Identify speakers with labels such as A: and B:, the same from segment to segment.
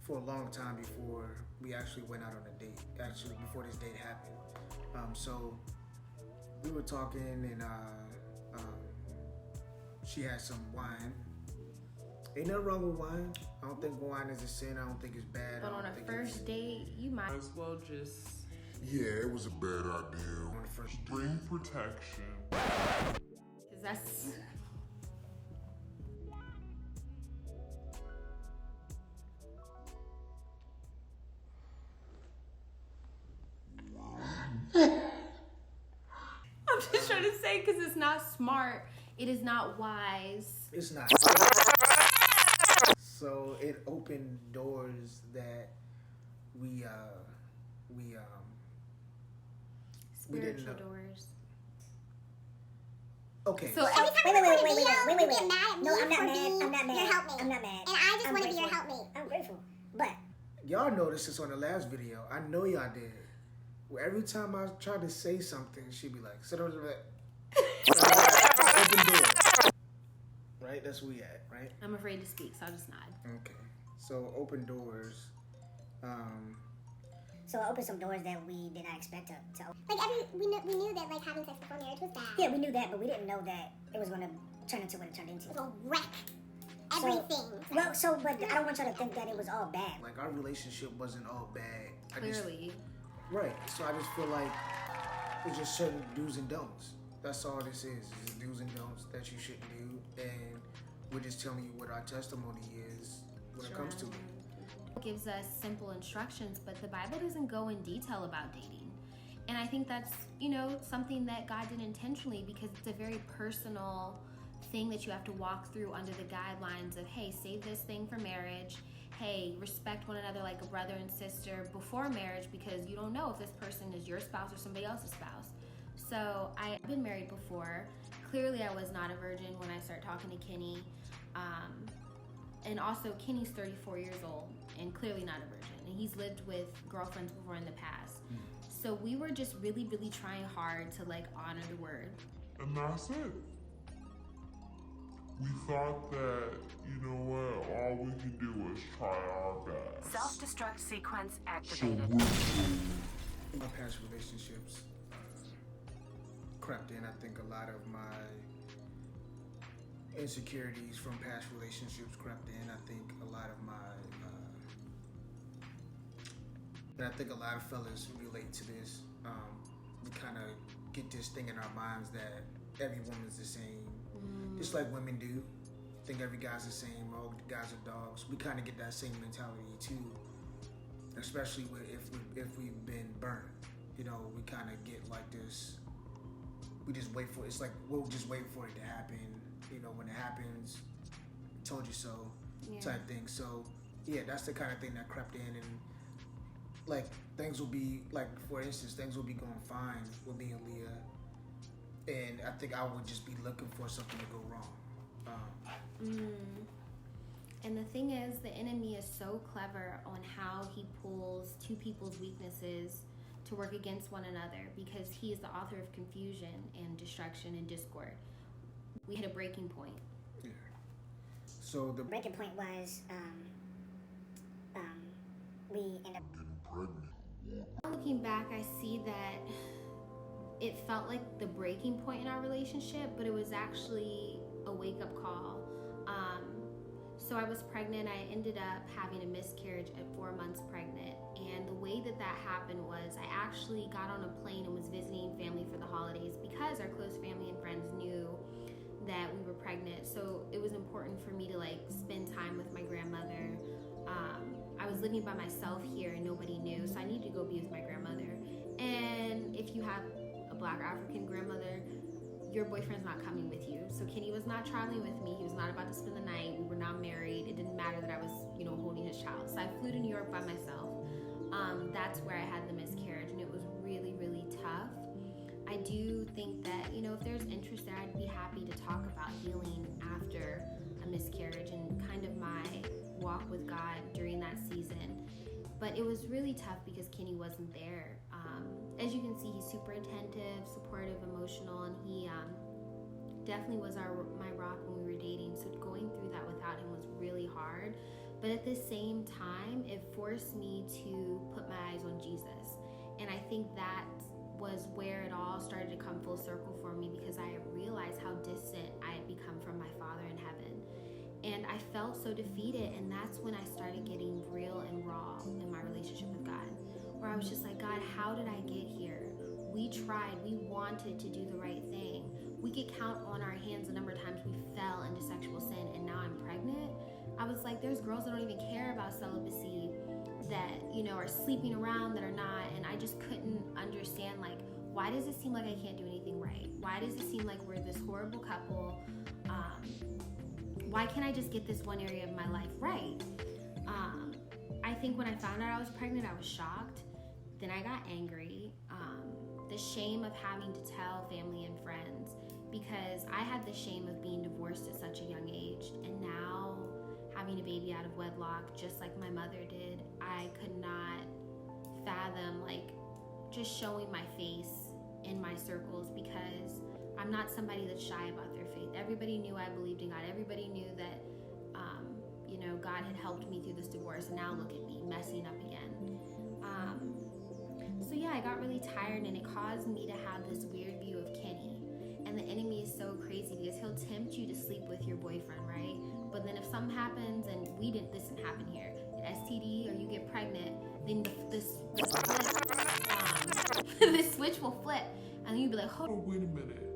A: for a long time before we actually went out on a date. Actually, before this date happened. So we were talking, and she had some wine. Ain't nothing wrong with wine. I don't think wine is a sin. I don't think it's bad.
B: But on a first date, you might as well just...
C: Yeah, it was a bad idea.
A: On the first date.
C: Bring protection.
B: Because that's... I'm just trying to say, because it's not smart. It is not wise.
A: It's not. So it opened doors that we
B: Spiritual
A: didn't know.
B: doors.
A: Okay.
B: So
D: Wait.
E: No, I'm not mad. I'm not mad.
D: Your helpmate.
E: I'm not mad.
D: And I just
E: I'm
D: want to be your
E: grateful.
D: helpmate.
E: I'm grateful. But
A: Y'all noticed this on the last video. I know y'all did. Well, every time I tried to say something, she'd be like, sit over there. Open door. Right? That's where we at, right?
B: I'm afraid to speak, so I'll just nod.
A: Okay. So open doors.
E: so I opened some doors that we did not expect to open.
D: Like we knew that like having sex before marriage was bad.
E: Yeah, we knew that, but we didn't know that it was going to turn into what it turned into.
D: It will wreck everything.
E: But I don't want y'all to think that it was all bad.
A: Like our relationship wasn't all bad.
B: Clearly.
A: Right. So I just feel like it's just certain do's and don'ts. That's all this is. It's do's and don'ts that you shouldn't do, and we're just telling you what our testimony is when it comes to it.
B: It gives us simple instructions, but the Bible doesn't go in detail about dating. And I think that's, something that God did intentionally, because it's a very personal thing that you have to walk through under the guidelines of, hey, save this thing for marriage. Hey, respect one another like a brother and sister before marriage, because you don't know if this person is your spouse or somebody else's spouse. So I've been married before. Clearly I was not a virgin when I started talking to Kenny. And also Kenny's 34 years old and clearly not a virgin. And he's lived with girlfriends before in the past. So we were just really, really trying hard to honor the word.
C: And that's it. We thought that, all we could do was try our best.
F: Self-destruct sequence
C: So
F: activated.
A: My past relationships crept in. I think a lot of my insecurities from past relationships crept in. I think a lot of and I think a lot of fellas relate to this. We kind of get this thing in our minds that every woman's the same, just like women do. Think every guy's the same. All guys are dogs. We kind of get that same mentality too, especially if we've been burned. We kind of get like this. We just wait for it. It's like we'll just wait for it to happen. When it happens, told you so, type thing. So yeah, that's the kind of thing that crept in, and things will be for instance, things will be going fine with me and Leah, and I think I would just be looking for something to go wrong.
B: And the thing is, the enemy is so clever on how he pulls two people's weaknesses to work against one another, because he is the author of confusion and destruction and discord. We hit a breaking point.
A: Yeah. So the
E: breaking point was we ended up
C: Getting pregnant.
B: Looking back, I see that it felt like the breaking point in our relationship, but it was actually a wake-up call. So I was pregnant. I ended up having a miscarriage at 4 months pregnant. And the way that happened was I actually got on a plane and was visiting family for the holidays, because our close family and friends knew that we were pregnant. So it was important for me to spend time with my grandmother. I was living by myself here and nobody knew, so I needed to go be with my grandmother. And if you have a Black or African grandmother, your boyfriend's not coming with you. So Kenny was not traveling with me. He was not about to spend the night. We were not married. It didn't matter that I was, holding his child. So I flew to New York by myself. That's where I had the miscarriage, and it was really, really tough. I do think that, if there's interest there, I'd be happy to talk about healing after a miscarriage and kind of my walk with God during that season. But it was really tough because Kenny wasn't there. As you can see, he's super attentive, supportive, emotional, and he definitely was my rock when we were dating. So going through that without him was really hard. But at the same time, it forced me to put my eyes on Jesus. And I think that was where it all started to come full circle for me, because I realized how distant I had become from my Father in heaven. And I felt so defeated, and that's when I started getting real and raw in my relationship with God, where I was just like, God, how did I get here? We tried, we wanted to do the right thing. We could count on our hands the number of times we fell into sexual sin, and now I'm pregnant. I was like, there's girls that don't even care about celibacy, that, you know, are sleeping around, that are not, and I just couldn't understand, like, why does it seem like I can't do anything right? Why does it seem like we're this horrible couple? Why can't I just get this one area of my life right? I think when I found out I was pregnant, I was shocked. Then I got angry. The shame of having to tell family and friends, because I had the shame of being divorced at such a young age, and now having a baby out of wedlock, just like my mother did, I could not fathom, like, just showing my face in my circles, because I'm not somebody that's shy about their faith. Everybody knew I believed in God. Everybody knew that, you know, God had helped me through this divorce, and now look at me messing up again. So yeah, I got really tired, and it caused me to have this weird view of Kenny. And the enemy is so crazy, because he'll tempt you to sleep with your boyfriend, right? But then if something happens, and this didn't happen here, an STD, or you get pregnant, then this switch will flip, and then you'll be like,
C: Oh, wait a minute.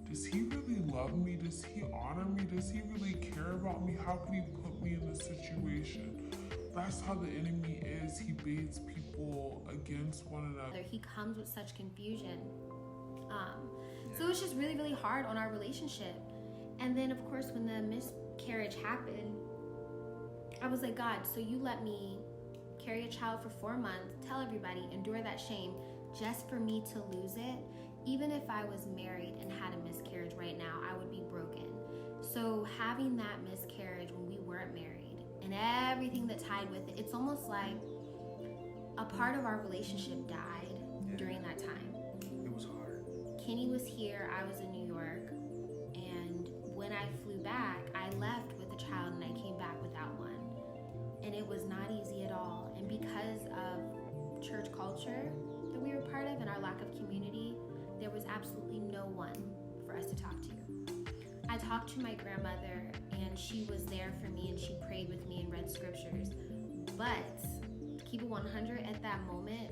C: Does he really love me? Does he honor me? Does he really care about me? How could he put me in this situation? That's how the enemy is. He baits people against one another.
B: He comes with such confusion. So it was just really, really hard on our relationship. And then, of course, when the miscarriage happened, I was like, God, so you let me carry a child for 4 months, tell everybody, endure that shame, just for me to lose it? Even if I was married and had a miscarriage right now, I would be broken. So having that miscarriage when we weren't married, and everything that tied with it, it's almost like a part of our relationship died during that time.
A: It was hard.
B: Kenny was here, I was in New York, and when I flew back, I left with a child and I came back without one. And it was not easy at all. And because of church culture that we were part of and our lack of community, there was absolutely no one for us to talk to. I talked to my grandmother, and she was there for me, and she prayed with me and read scriptures. But to keep it 100, at that moment,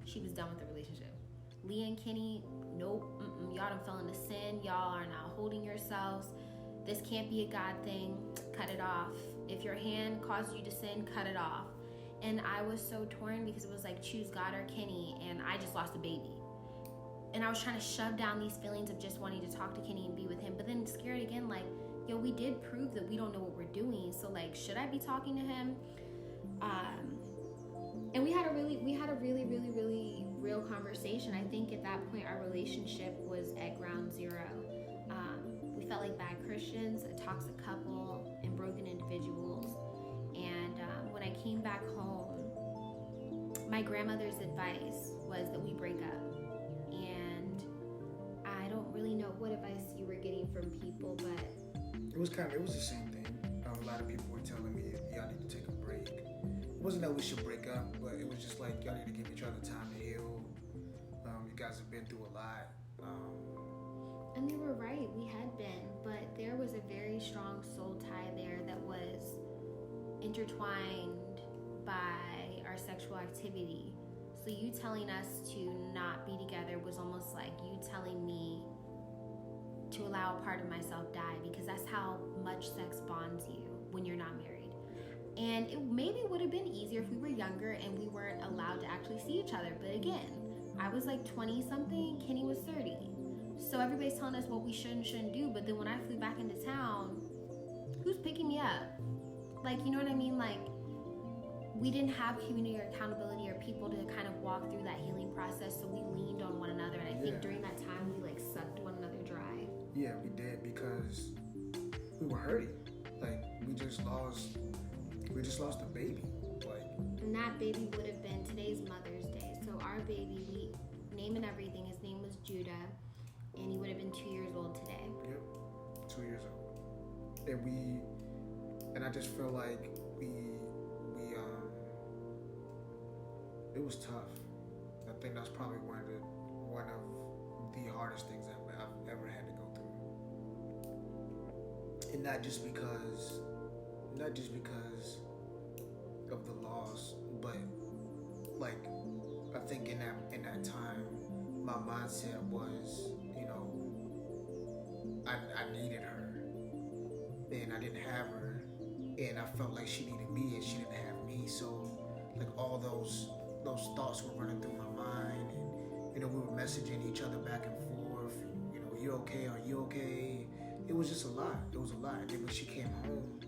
B: she was done with the relationship. Leah and Kenny, nope, y'all done fell into sin. Y'all are not holding yourselves. This can't be a God thing. Cut it off. If your hand caused you to sin, cut it off. And I was so torn, because it was like, choose God or Kenny, and I just lost a baby. And I was trying to shove down these feelings of just wanting to talk to Kenny and be with him, but then scared again, like, yo, we did prove that we don't know what we're doing, so like, should I be talking to him? And we had a really real conversation. I think at that point our relationship was at ground zero. We felt like bad Christians, a toxic couple, and broken individuals. And when I came back home, my grandmother's advice was that we break up. And I don't really know what advice you were getting from people, but
A: it was the same thing. A lot of people were telling me, y'all need to take a break. It wasn't that we should break up, but it was just like, y'all need to give each other time to heal. You guys have been through a lot.
B: And they were right, we had been, but there was a very strong soul tie there that was intertwined by our sexual activity. So you telling us to not be together was almost like you telling me to allow a part of myself die, because that's how much sex bonds you when you're not married. And it maybe would have been easier if we were younger and we weren't allowed to actually see each other. But again, I was like 20 something, Kenny was 30. So everybody's telling us what we should and shouldn't do, but then when I flew back into town, who's picking me up? Like, you know what I mean? Like, we didn't have community or accountability or people to kind of walk through that healing process, so we leaned on one another. And I think during that time, we like sucked one another dry.
A: Yeah, we did, because we were hurting. Like, we just lost a baby. Like,
B: and that baby would have been today's Mother's Day. So our baby, we name and everything, his name was Judah, and he would have been 2 years old today.
A: Yep, 2 years old. And I just feel like it was tough. I think that's probably one of the hardest things I've ever had to go through. And not just because of the loss, but like I think in that time, my mindset was, I needed her, and I didn't have her, and I felt like she needed me, and she didn't have me. So, like all those thoughts were running through my mind, and we were messaging each other back and forth. You okay? Are you okay? It was just a lot. It was a lot. And then when she came home,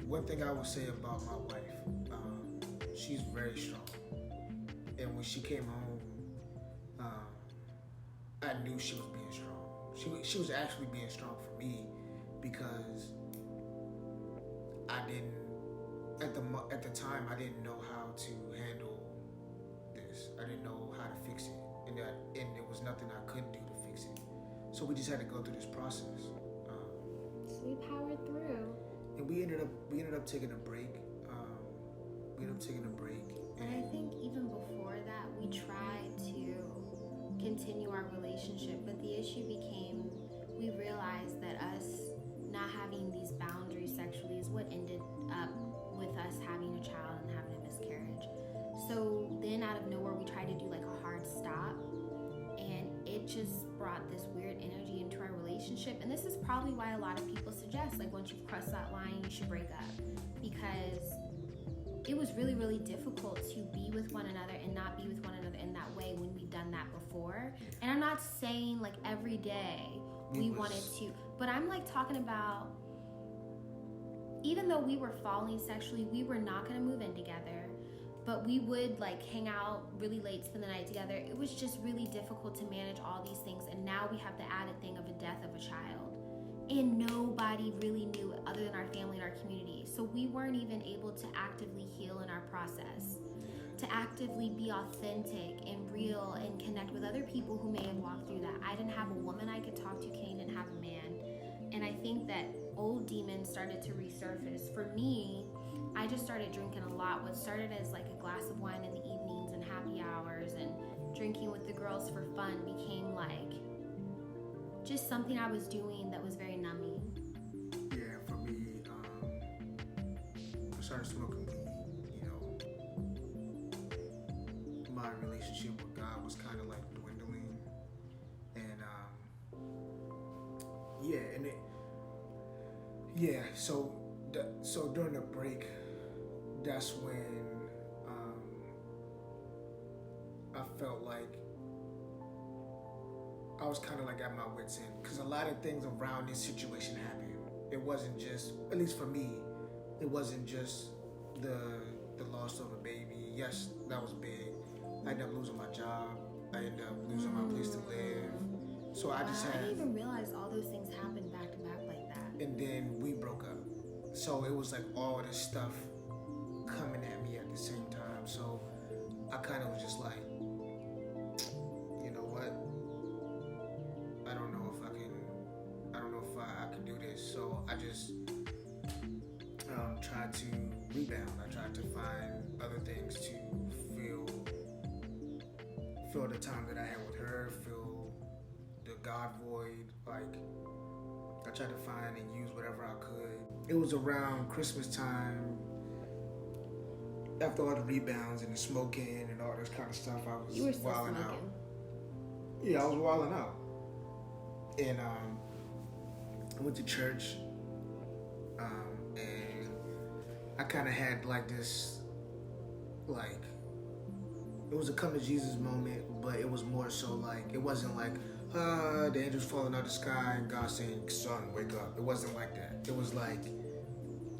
A: one thing I would say about my wife, she's very strong. And when she came home, I knew she was being strong. She was actually being strong for me, because I didn't, at the time, I didn't know how to handle this. I didn't know how to fix it, and there was nothing I could do to fix it. So we just had to go through this process.
B: So we powered through.
A: And we ended up taking a break.
B: And I think even before that, we tried to continue our relationship, but the issue became, we realized that us not having these boundaries sexually is what ended up with us having a child and having a miscarriage. So then out of nowhere, we tried to do like a hard stop, and it just brought this weird energy into our relationship. And this is probably why a lot of people suggest, like, once you've crossed that line, you should break up, because it was really, really difficult to be with one another and not be with one another in that way when we've done that before. And I'm not saying like every day we wanted to, but I'm like talking about, even though we were falling sexually, we were not going to move in together, but we would like hang out really late, spend the night together. It was just really difficult to manage all these things. And now we have the added thing of a death of a child. And nobody really knew other than our family and our community. So we weren't even able to actively heal in our process, to actively be authentic and real and connect with other people who may have walked through that. I didn't have a woman I could talk to. Kane didn't have a man. And I think that old demons started to resurface. For me, I just started drinking a lot. What started as like a glass of wine in the evenings and happy hours and drinking with the girls for fun became like just something I was doing that was very numbing.
A: Yeah, for me, I started smoking weed. My relationship with God was kind of like dwindling, and so during the break, that's when I felt like I was kind of like at my wit's end, because a lot of things around this situation happened. It wasn't just, at least for me, it wasn't just the loss of a baby. Yes, that was big. I ended up losing my job. I ended up losing my place to live. So I didn't
B: even realize all those things happened back to back like that.
A: And then we broke up. So it was like all this stuff coming at me at the same time. So I kind of was just like, you know what? I don't know if I can do this. So I just tried to rebound. I tried to find other things to fill the time that I had with her, fill the God void. Like, I tried to find and use whatever I could. It was around Christmas time, after all the rebounds and the smoking and all this kind of stuff. I was wilding out. Yeah, I was wilding out. And I went to church, and I kind of had like this, like, it was a come to Jesus moment, but it was more so like, it wasn't like, the angels falling out of the sky and God saying, son, wake up. It wasn't like that. It was like,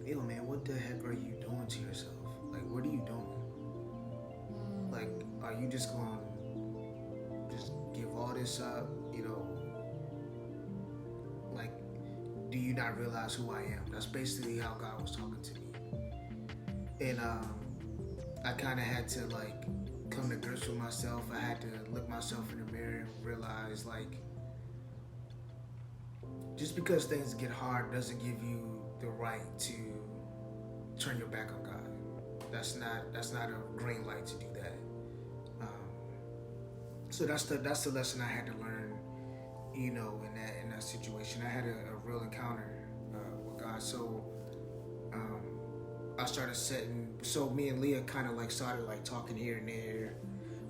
A: yo, man, what the heck are you doing to yourself? Like, what are you doing? Like, are you just going to just give all this up, Like, do you not realize who I am? That's basically how God was talking to me. And I kind of had to, like, come to grips with myself. I had to look myself in the mirror and realize, like, just because things get hard doesn't give you the right to turn your back on God. That's not a green light to do that. So that's the lesson I had to learn, you know, in that situation. I had a real encounter with God. So I started setting. So me and Leah kind of like started like talking here and there,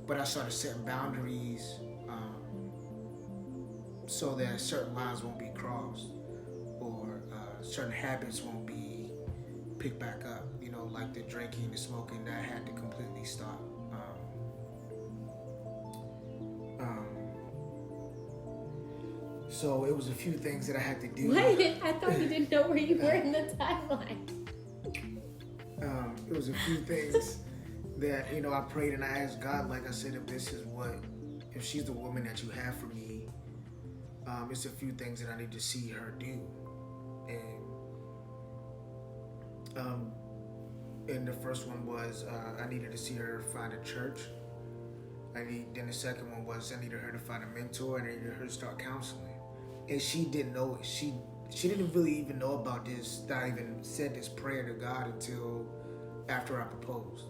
A: but I started setting boundaries so that certain lines won't be crossed, or certain habits won't be picked back up. You know, like the drinking, the smoking, that had to completely stop. So it was a few things that I had to do.
B: Wait, I thought you didn't know where you were in the timeline.
A: It was a few things that, you know, I prayed and I asked God, like I said, if she's the woman that you have for me, it's a few things that I need to see her do. And the first one was I needed to see her find a church. Then the second one was I needed her to find a mentor, and I needed her to start counseling. And she didn't know. She didn't really even know about this. That I even said this prayer to God until after I proposed.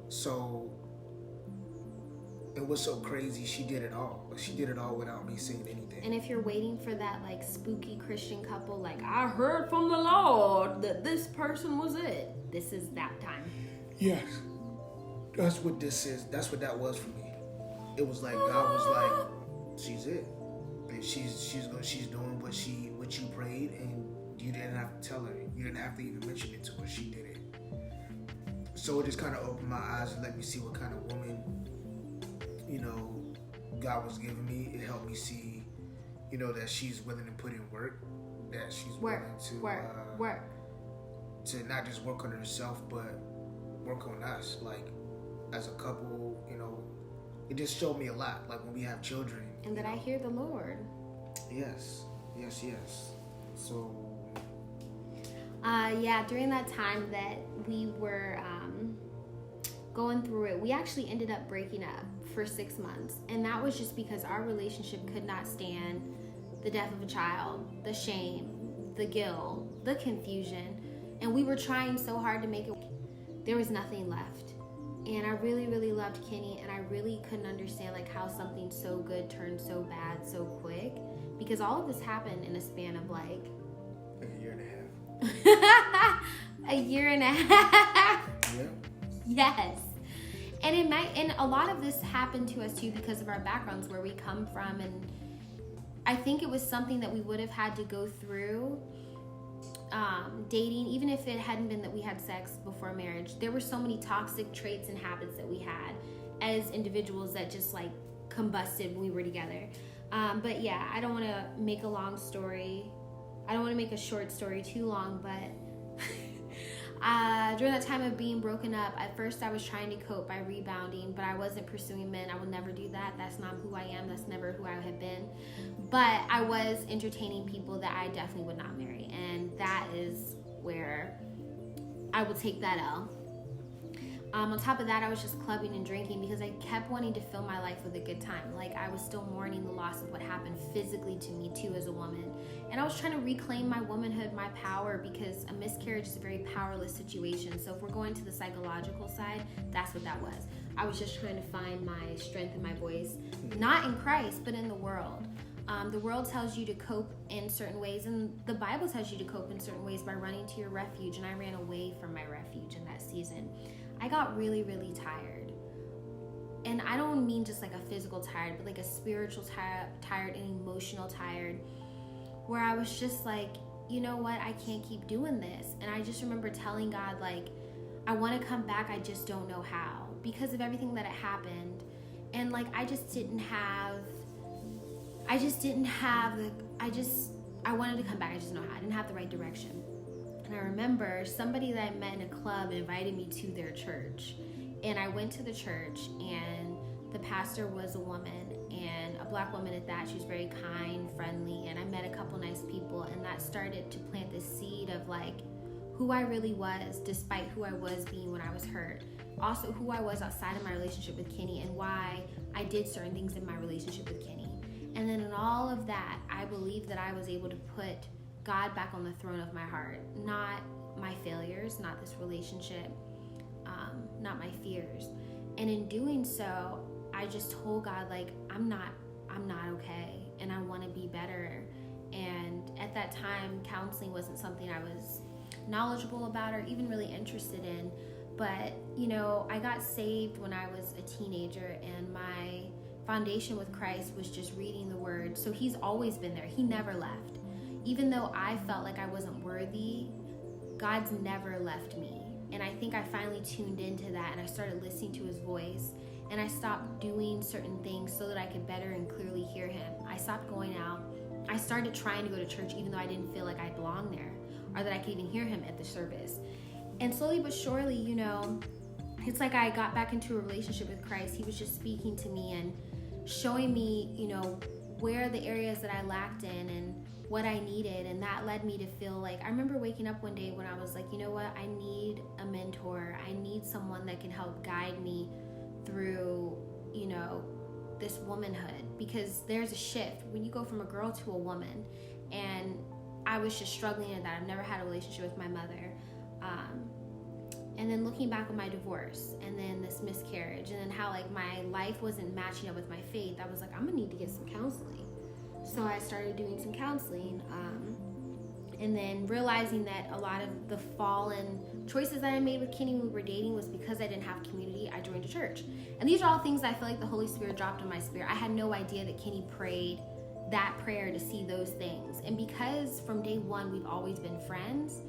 A: So it was so crazy. She did it all. She did it all without me saying anything.
B: And if you're waiting for that like spooky Christian couple, like I heard from the Lord that this person was it, this is that time.
A: Yes, that's what this is. That's what that was for me. It was like God was like, she's it. And she's doing what you prayed, and you didn't have to tell her. You didn't have to even mention it to her. She did it. So it just kind of opened my eyes and let me see what kind of woman, you know, God was giving me. It helped me see, you know, that she's willing to put in work, that she's willing to not just work on herself, but work on us, like as a couple. You know, it just showed me a lot. Like when we have children,
B: and that I hear the Lord.
A: Yes. So
B: during that time that we were going through it, we actually ended up breaking up for 6 months, and that was just because our relationship could not stand the death of a child, the shame, the guilt, the confusion, and we were trying so hard to make it. There was nothing left. And I really, really loved Kenny, and I really couldn't understand like how something so good turned so bad so quick, because all of this happened in a span of like
A: a year and a half.
B: a year and a half.
A: Yeah.
B: Yes. And a lot of this happened to us too because of our backgrounds, where we come from, and I think it was something that we would have had to go through. Dating, even if it hadn't been that we had sex before marriage, there were so many toxic traits and habits that we had as individuals that just like combusted when we were together. But yeah, I don't want to make a long story. I don't want to make a short story too long, but during that time of being broken up, at first I was trying to cope by rebounding, but I wasn't pursuing men. I will never do that. That's not who I am. That's never who I have been. But I was entertaining people that I definitely would not marry, and that is where I will take that L. On top of that, I was just clubbing and drinking because I kept wanting to fill my life with a good time. Like I was still mourning the loss of what happened physically to me too as a woman. And I was trying to reclaim my womanhood, my power, because a miscarriage is a very powerless situation. So if we're going to the psychological side, that's what that was. I was just trying to find my strength and my voice, not in Christ, but in the world. The world tells you to cope in certain ways, and the Bible tells you to cope in certain ways by running to your refuge, and I ran away from my refuge in that season. I got really, really tired. And I don't mean just like a physical tired, but like a spiritual tired and emotional tired, where I was just like, you know what, I can't keep doing this. And I just remember telling God, like, I want to come back, I just don't know how, because of everything that had happened. And like I wanted to come back, I just didn't know how. I didn't have the right direction. And I remember somebody that I met in a club invited me to their church. And I went to the church, and the pastor was a woman, and a black woman at that. She was very kind, friendly, and I met a couple nice people, and that started to plant the seed of like who I really was, despite who I was being when I was hurt. Also who I was outside of my relationship with Kenny, and why I did certain things in my relationship with Kenny. And then in all of that, I believe that I was able to put God back on the throne of my heart, not my failures, not this relationship, not my fears. And in doing so, I just told God, like, I'm not okay, and I want to be better. And at that time, counseling wasn't something I was knowledgeable about or even really interested in. But, you know, I got saved when I was a teenager, and my foundation with Christ was just reading the Word. So He's always been there. He never left. Even though I felt like I wasn't worthy, God's never left me. And I think I finally tuned into that, and I started listening to His voice, and I stopped doing certain things so that I could better and clearly hear Him. I stopped going out. I started trying to go to church even though I didn't feel like I belonged there or that I could even hear Him at the service. And slowly but surely, you know, it's like I got back into a relationship with Christ. He was just speaking to me and showing me, you know, where the areas that I lacked in and what I needed. And that led me to feel like, I remember waking up one day when I was like, you know what, I need a mentor. I need someone that can help guide me through, you know, this womanhood, because there's a shift when you go from a girl to a woman. And I was just struggling in that. I've never had a relationship with my mother. And then looking back on my divorce and then this miscarriage and then how like my life wasn't matching up with my faith, I was like, I'm gonna need to get some counseling. So I started doing some counseling, and then realizing that a lot of the fallen choices that I made with Kenny when we were dating was because I didn't have community. I joined a church. And these are all things I feel like the Holy Spirit dropped in my spirit. I had no idea that Kenny prayed that prayer to see those things. And because from day one we've always been friends,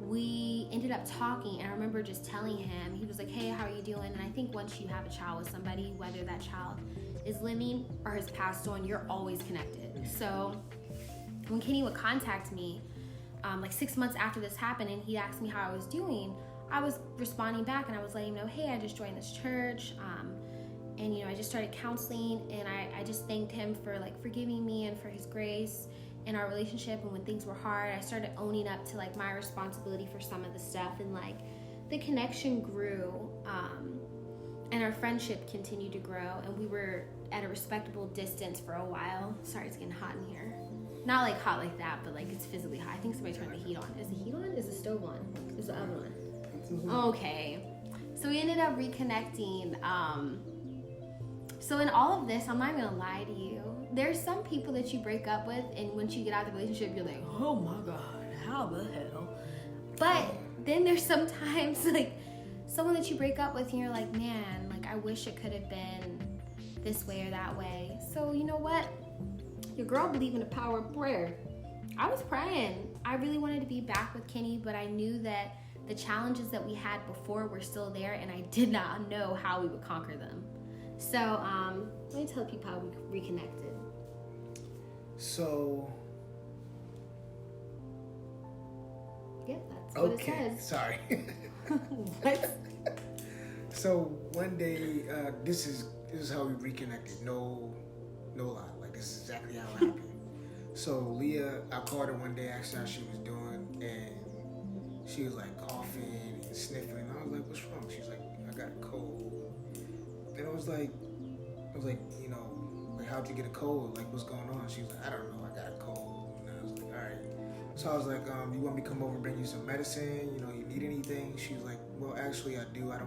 B: we ended up talking, and I remember just telling him, he was like, hey, how are you doing? And I think once you have a child with somebody, whether that child is living or has passed on, you're always connected. So when Kenny would contact me, like 6 months after this happened, and he asked me how I was doing, I was responding back, and I was letting him know, hey, I just joined this church, and you know, I just started counseling, and I just thanked him for like forgiving me and for his grace in our relationship. And when things were hard, I started owning up to like my responsibility for some of the stuff, and like the connection grew, and our friendship continued to grow, and we were at a respectable distance for a while. Sorry, it's getting hot in here. Not like hot like that, but like it's physically hot. I think somebody turned the heat on. Is the heat on? Is the stove on? Is the oven on? Okay. So we ended up reconnecting. So in all of this, I'm not gonna lie to you, there's some people that you break up with, and once you get out of the relationship, you're like, oh my God, how the hell? But then there's sometimes like someone that you break up with and you're like, man, like I wish it could have been this way or that way. So you know what? Your girl believed in the power of prayer. I was praying. I really wanted to be back with Kenny, but I knew that the challenges that we had before were still there, and I did not know how we would conquer them. So let me tell people how we reconnected.
A: So,
B: Yep, that's what it says.
A: Sorry.
B: What?
A: So one day, this is how we reconnected. No lie. Like this is exactly how it happened. So Leah, I called her one day, asked her how she was doing, and she was like coughing and sniffling. I was like, "What's wrong?" She's like, "I got a cold." And I was like, you know, like, how'd you get a cold? Like, what's going on? She was like, I don't know, I got a cold. And I was like, all right. So I was like, you want me to come over and bring you some medicine? You know, you need anything? She was like, well, actually, I do. I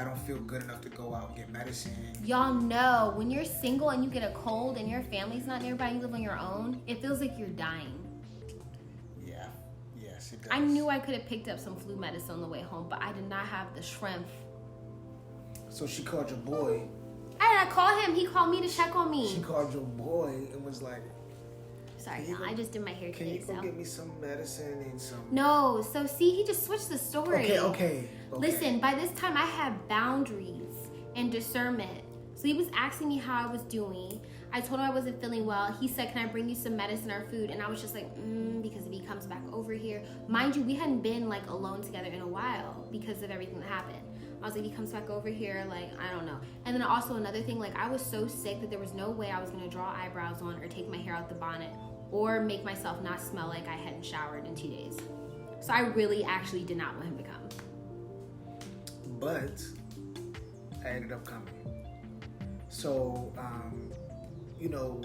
A: don't feel good enough to go out and get medicine.
B: Y'all know when you're single and you get a cold and your family's not nearby, you live on your own, it feels like you're dying.
A: Yeah, yes, it does.
B: I knew I could have picked up some flu medicine on the way home, but I did not have the strength.
A: So she called your boy.
B: I did not call him. He called me to check on me.
A: She called your boy and was like,
B: Sorry, y'all. I just did my hair
A: can
B: today,
A: you go
B: so.
A: get me some medicine and some...
B: No, so see, he just switched the story.
A: Okay.
B: Listen, by this time I had boundaries and discernment. So he was asking me how I was doing. I told him I wasn't feeling well. He said, can I bring you some medicine or food? And I was just like, because if he comes back over here. Mind you, we hadn't been like alone together in a while because of everything that happened. I was like, he comes back over here, like, I don't know. And then also another thing, like, I was so sick that there was no way I was going to draw eyebrows on or take my hair out the bonnet or make myself not smell like I hadn't showered in 2 days. So I really actually did not want him to come.
A: But I ended up coming. So, you know,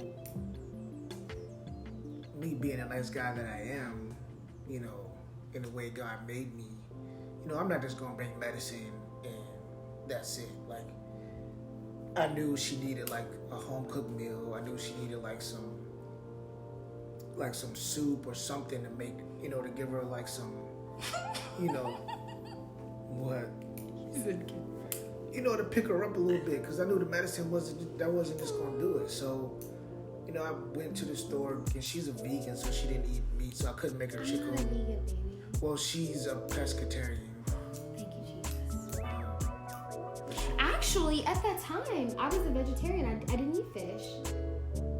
A: me being a nice guy that I am, you know, in the way God made me, you know, I'm not just gonna bring medicine and that's it. Like, I knew she needed like a home cooked meal. I knew she needed like some soup or something to make, you know, to give her like some, you know, what, you know, to pick her up a little bit, because I knew the medicine wasn't just gonna do it. So, you know, I went to the store, and she's a vegan, so she didn't eat meat, so I couldn't make her
B: I'm
A: chicken.
B: not a vegan, baby.
A: Well, she's a pescatarian.
B: Thank you, Jesus. Actually, at that time, I was a vegetarian. I didn't eat fish.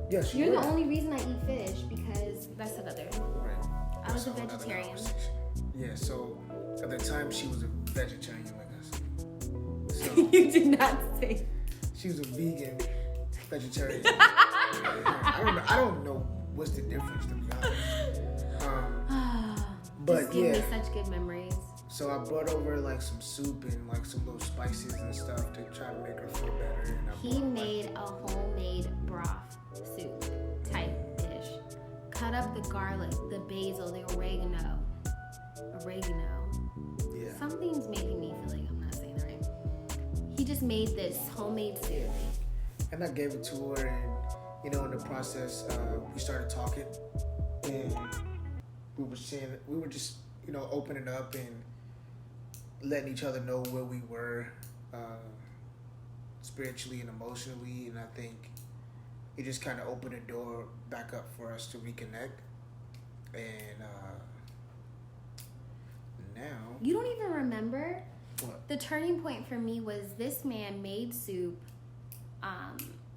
A: Yes,
B: You're the only reason I eat fish, because that's another.
A: Right.
B: I was a
A: That's another
B: vegetarian.
A: conversation. Yeah, so at the time she was a vegetarian, like I said. So
B: You did not say.
A: she was a vegan vegetarian. I don't know what's the difference, to be honest. But
B: Just give
A: yeah,
B: me such good memories.
A: so I brought over like some soup and like some little spices and stuff to try to make her feel better. And I
B: He
A: brought,
B: made a homemade broth soup type dish. Cut up the garlic, the basil, the oregano.
A: yeah.
B: Something's making me feel like I'm not saying it right. He just made this homemade soup.
A: And I gave it to her, and you know, in the process, we started talking, and we were just, you know, opening up and letting each other know where we were, spiritually and emotionally, and I think it just kind of opened the door back up for us to reconnect, and now.
B: You don't even remember?
A: What?
B: The turning point for me was this man made soup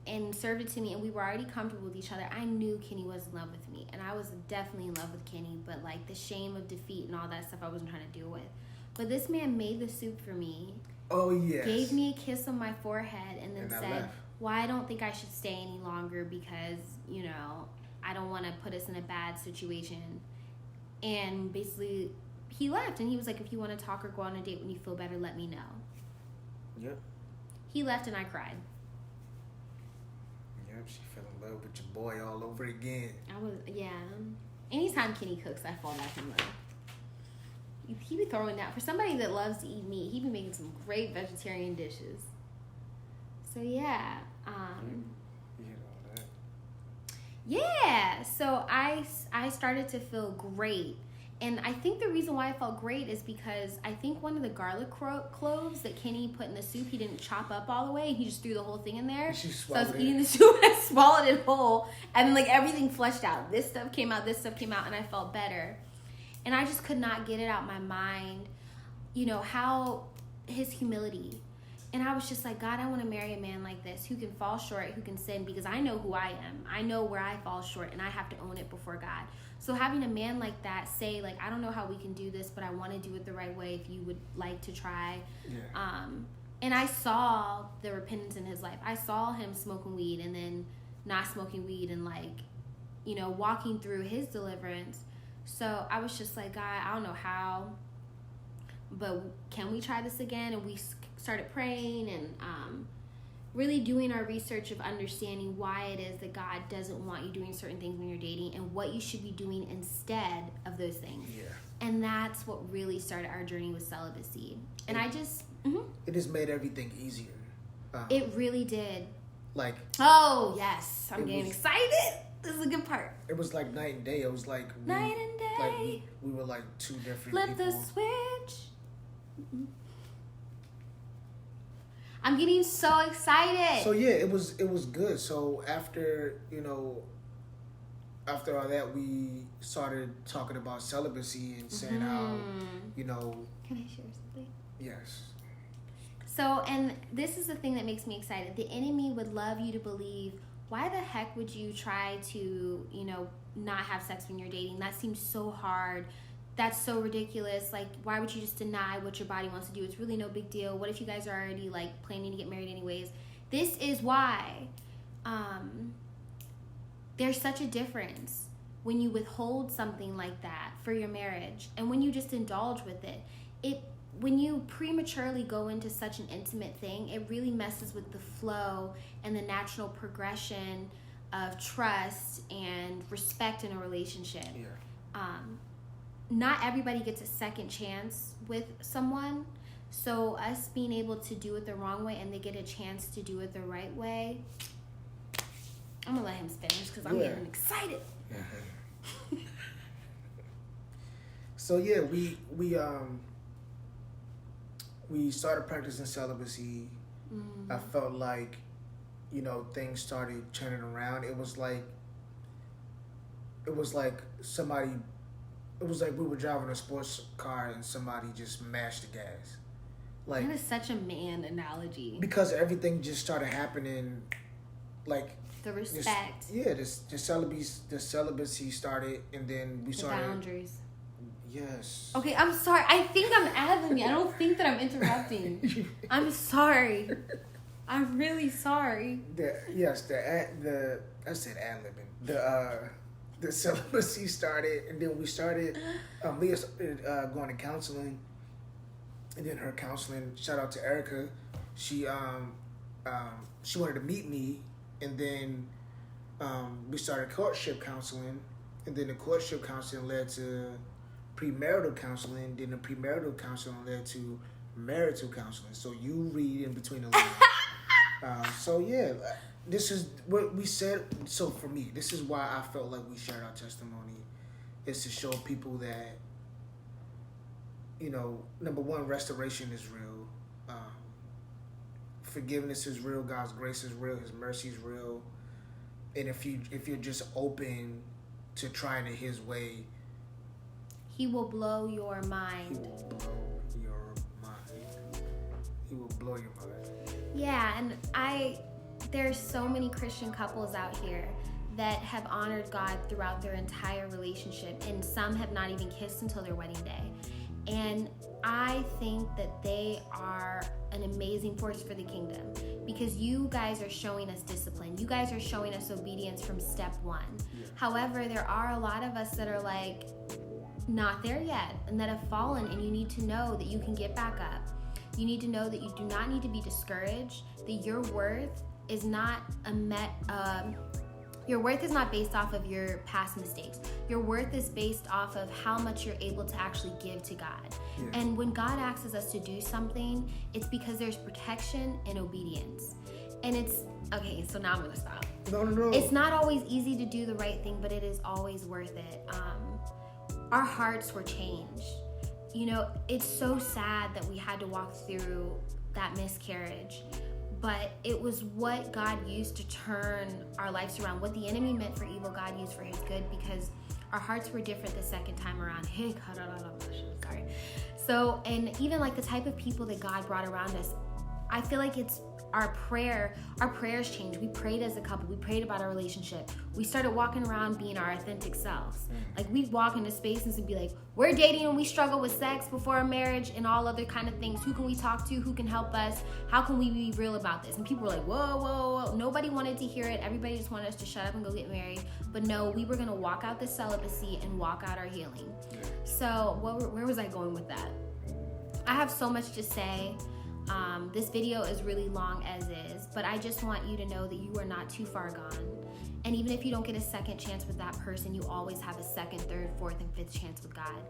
B: and served it to me, and we were already comfortable with each other. I knew Kenny was in love with me, and I was definitely in love with Kenny, but like the shame of defeat and all that stuff I wasn't trying to deal with. But this man made the soup for me,
A: Oh yes.
B: gave me a kiss on my forehead, and then
A: And I
B: said,
A: left.
B: well, I don't think I should stay any longer because, you know, I don't want to put us in a bad situation. And basically, he left, and he was like, if you want to talk or go on a date when you feel better, let me know.
A: Yep.
B: He left, and I cried.
A: Yep. She fell in love with your boy all over again.
B: Yeah. Anytime Kenny cooks, I fall back in love. He be throwing down. For somebody that loves to eat meat, he be making some great vegetarian dishes. So, yeah.
A: You know that.
B: Yeah. So, I started to feel great. And I think the reason why I felt great is because I think one of the garlic cloves that Kenny put in the soup, he didn't chop up all the way. He just threw the whole thing in there.
A: She
B: So I was
A: swallowed
B: eating
A: it.
B: the soup and I swallowed it whole. And then like everything flushed out. This stuff came out, and I felt better. And I just could not get it out my mind, you know, how his humility. And I was just like, God, I want to marry a man like this who can fall short, who can sin, because I know who I am. I know where I fall short, and I have to own it before God. So having a man like that say, like, I don't know how we can do this, but I want to do it the right way if you would like to try.
A: Yeah.
B: And I saw the repentance in his life. I saw him smoking weed and then not smoking weed and, like, you know, walking through his deliverance. So I was just like, God, I don't know how, but can we try this again? And we started praying and really doing our research of understanding why it is that God doesn't want you doing certain things when you're dating and what you should be doing instead of those things.
A: Yeah.
B: And that's what really started our journey with celibacy. And I just,
A: It just made everything easier.
B: it really did.
A: Like,
B: Oh, yes. I'm
A: It
B: getting
A: was-
B: excited. This is a good part.
A: it was like night and day. It was like
B: Night and day.
A: Like we were like two different
B: Flip
A: people.
B: the switch. I'm getting so excited.
A: So yeah, it was good. So after after all that, we started talking about celibacy and saying how
B: Can I share something?
A: yes.
B: So, and this is the thing that makes me excited. The enemy would love you to believe, why the heck would you try to, not have sex when you're dating? That seems so hard. That's so ridiculous. Like, why would you just deny what your body wants to do? It's really no big deal. What if you guys are already, like, planning to get married anyways? This is why there's such a difference when you withhold something like that for your marriage and when you just indulge with it. When you prematurely go into such an intimate thing, it really messes with the flow and the natural progression of trust and respect in a relationship.
A: Yeah.
B: not everybody gets a second chance with someone. So us being able to do it the wrong way and they get a chance to do it the right way, I'm gonna let him finish because I'm getting excited.
A: So yeah, we started practicing celibacy. I felt like, you know, things started turning around. It was like somebody. It was like we were driving a sports car and somebody just mashed the gas. Like,
B: that is such a man analogy.
A: Because everything just started happening, like
B: the respect.
A: The celibacy started, and then we started
B: the boundaries.
A: Yes.
B: Okay, I'm sorry. I think I'm ad-libbing. I don't think that I'm interrupting. I'm sorry. I'm really sorry.
A: I said ad-libbing. The celibacy started, and then we started. Leah started going to counseling, and then her counseling. Shout out to Erica. She wanted to meet me, and then we started courtship counseling, and then the courtship counseling led to premarital counseling. Then the premarital counseling led to marital counseling. So you read in between the lines. So yeah. This is what we said. So for me, this is why I felt like we shared our testimony, is to show people that, you know, number one, restoration is real. Forgiveness is real. God's grace is real. His mercy is real. And if you're just open to trying it His way,
B: He will blow your mind.
A: He will blow your mind.
B: Yeah, and there's so many Christian couples out here that have honored God throughout their entire relationship, and some have not even kissed until their wedding day. And I think that they are an amazing force for the kingdom, because you guys are showing us discipline. You guys are showing us obedience from step one. Yeah. However, there are a lot of us that are like not there yet and that have fallen, and you need to know that you can get back up. You need to know that you do not need to be discouraged, that your worth is not your worth is not based off of your past mistakes. Your worth is based off of how much you're able to actually give to God. Yeah. And when God asks us to do something, it's because there's protection and obedience. And it's, okay, so now I'm gonna stop.
A: No.
B: It's not always easy to do the right thing, but it is always worth it. Our hearts were changed. You know, it's so sad that we had to walk through that miscarriage. But it was what God used to turn our lives around. What the enemy meant for evil, God used for His good, because our hearts were different the second time around. Sorry. So, and even like the type of people that God brought around us, I feel like it's our prayers changed. We prayed as a couple. We prayed about our relationship. We started walking around being our authentic selves. Like, we'd walk into spaces and be like, we're dating and we struggle with sex before our marriage and all other kind of things. Who can we talk to? Who can help us? How can we be real about this? And people were like, whoa. Nobody wanted to hear it. Everybody just wanted us to shut up and go get married. But no, we were going to walk out the celibacy and walk out our healing. So where was I going with that? I have so much to say. This video is really long as is, but I just want you to know that you are not too far gone. And even if you don't get a second chance with that person, you always have a second, third, fourth, and fifth chance with God.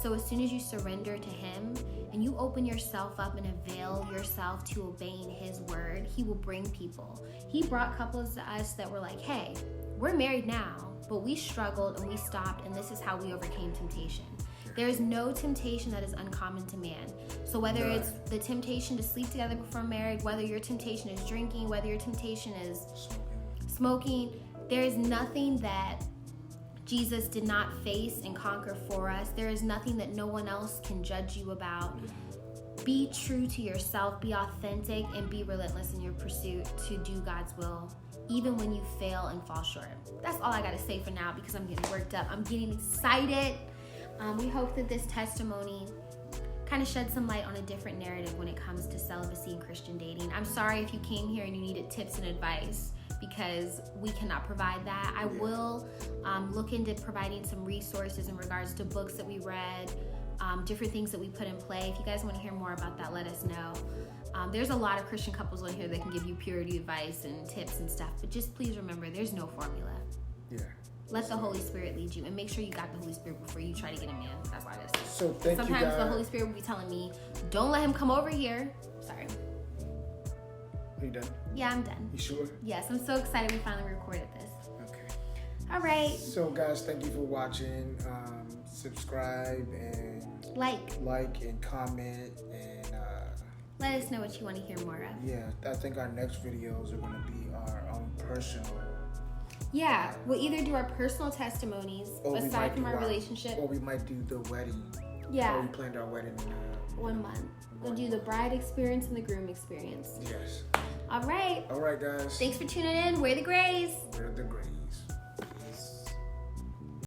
B: So as soon as you surrender to Him and you open yourself up and avail yourself to obeying His word, He will bring people. He brought couples to us that were like, hey, we're married now, but we struggled and we stopped, and this is how we overcame temptation. There is no temptation that is uncommon to man. So whether it's the temptation to sleep together before marriage, whether your temptation is drinking, whether your temptation is smoking, there is nothing that Jesus did not face and conquer for us. There is nothing that no one else can judge you about. Be true to yourself, be authentic, and be relentless in your pursuit to do God's will, even when you fail and fall short. That's all I gotta say for now, because I'm getting worked up. I'm getting excited. We hope that this testimony kind of shed some light on a different narrative when it comes to celibacy and Christian dating. I'm sorry if you came here and you needed tips and advice, because we cannot provide that. I will look into providing some resources in regards to books that we read, different things that we put in play. If you guys want to hear more about that, let us know. There's a lot of Christian couples on here that can give you purity advice and tips and stuff, but just please remember, there's no formula.
A: Yeah.
B: Let the Holy Spirit lead you, and make sure you got the Holy Spirit before you try to get a man. That's why this.
A: So thank you
B: Sometimes
A: guys.
B: the Holy Spirit will be telling me, "Don't let him come over here." Sorry.
A: Are you done?
B: Yeah, I'm done.
A: You sure?
B: Yes, I'm so excited we finally recorded this.
A: Okay.
B: All right.
A: So guys, thank you for watching. Subscribe and
B: Like
A: and comment and
B: let us know what you want to hear more of.
A: yeah, I think our next videos are gonna be our own personal.
B: Yeah, we'll either do our personal testimonies
A: Or we
B: aside
A: might
B: from
A: do
B: our relationship.
A: Or we might do the wedding.
B: Yeah.
A: How we planned our wedding.
B: 1 month. We'll do the bride experience and the groom experience.
A: Yes.
B: All right.
A: All right, guys.
B: Thanks for tuning in. We're the Grays.
A: We're the